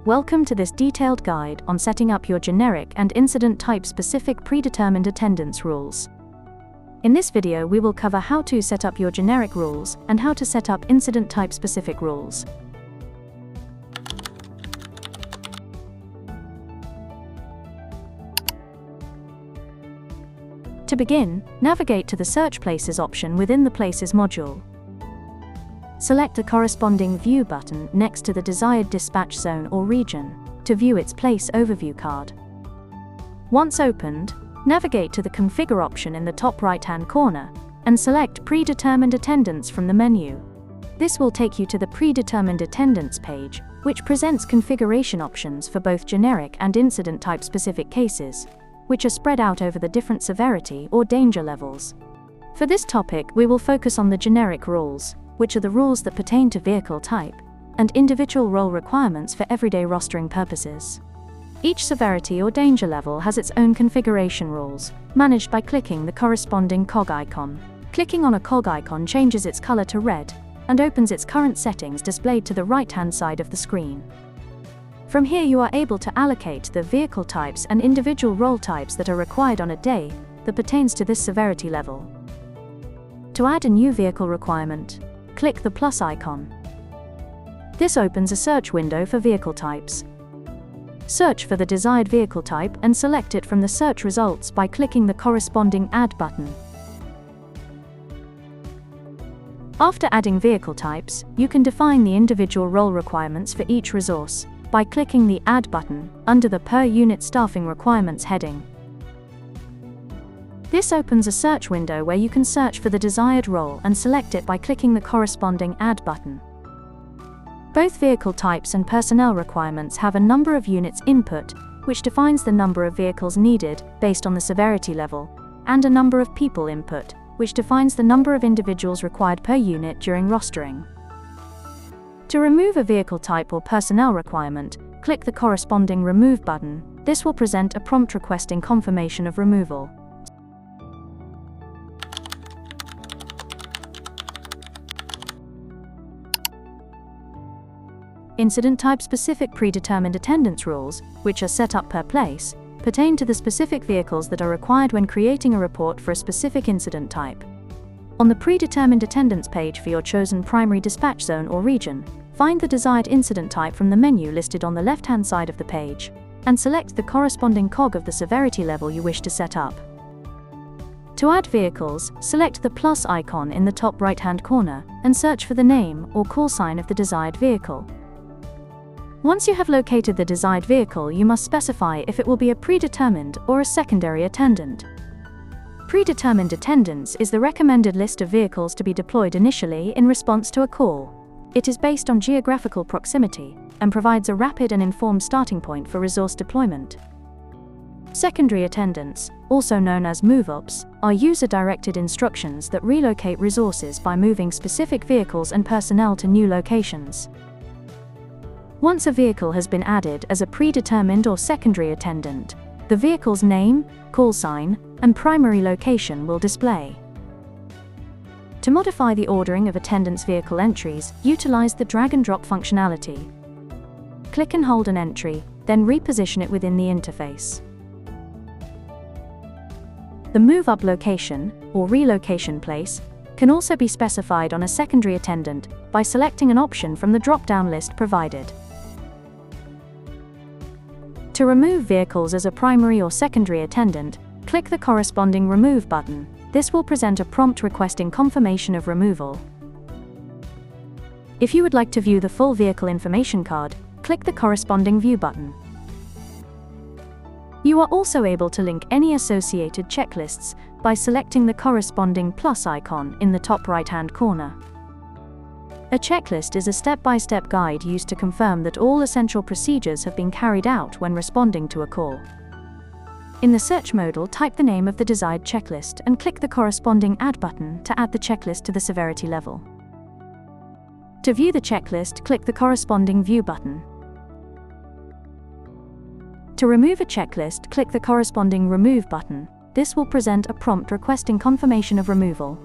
Welcome to this detailed guide on setting up your generic and incident type specific predetermined attendance rules. In this video we will cover how to set up your generic rules and how to set up incident type specific rules. To begin, navigate to the Search Places option within the Places module. Select the corresponding View button next to the desired dispatch zone or region to view its place overview card. Once opened, navigate to the Configure option in the top right-hand corner and select Predetermined Attendance from the menu. This will take you to the Predetermined Attendance page, which presents configuration options for both generic and incident type specific cases, which are spread out over the different severity or danger levels. For this topic, we will focus on the generic rules, which are the rules that pertain to vehicle type, and individual role requirements for everyday rostering purposes. Each severity or danger level has its own configuration rules, managed by clicking the corresponding cog icon. Clicking on a cog icon changes its color to red, and opens its current settings displayed to the right-hand side of the screen. From here you are able to allocate the vehicle types and individual role types that are required on a day that pertains to this severity level. To add a new vehicle requirement, click the plus icon. This opens a search window for vehicle types. Search for the desired vehicle type and select it from the search results by clicking the corresponding Add button. After adding vehicle types, you can define the individual role requirements for each resource by clicking the Add button under the Per Unit Staffing Requirements heading. This opens a search window where you can search for the desired role and select it by clicking the corresponding Add button. Both vehicle types and personnel requirements have a number of units input, which defines the number of vehicles needed based on the severity level, and a number of people input, which defines the number of individuals required per unit during rostering. To remove a vehicle type or personnel requirement, click the corresponding Remove button. This will present a prompt requesting confirmation of removal. Incident type specific predetermined attendance rules, which are set up per place, pertain to the specific vehicles that are required when creating a report for a specific incident type. On the predetermined attendance page for your chosen primary dispatch zone or region, find the desired incident type from the menu listed on the left-hand side of the page, and select the corresponding cog of the severity level you wish to set up. To add vehicles, select the plus icon in the top right-hand corner and search for the name or call sign of the desired vehicle. Once you have located the desired vehicle, you must specify if it will be a predetermined or a secondary attendant. Predetermined attendance is the recommended list of vehicles to be deployed initially in response to a call. It is based on geographical proximity and provides a rapid and informed starting point for resource deployment. Secondary attendants, also known as move-ups, are user-directed instructions that relocate resources by moving specific vehicles and personnel to new locations. Once a vehicle has been added as a predetermined or secondary attendant, the vehicle's name, call sign, and primary location will display. To modify the ordering of attendance vehicle entries, utilize the drag-and-drop functionality. Click and hold an entry, then reposition it within the interface. The move-up location, or relocation place, can also be specified on a secondary attendant by selecting an option from the drop-down list provided. To remove vehicles as a primary or secondary attendant, click the corresponding Remove button. This will present a prompt requesting confirmation of removal. If you would like to view the full vehicle information card, click the corresponding View button. You are also able to link any associated checklists by selecting the corresponding plus icon in the top right-hand corner. A checklist is a step-by-step guide used to confirm that all essential procedures have been carried out when responding to a call. In the search modal, type the name of the desired checklist and click the corresponding Add button to add the checklist to the severity level. To view the checklist, click the corresponding View button. To remove a checklist, click the corresponding Remove button. This will present a prompt requesting confirmation of removal.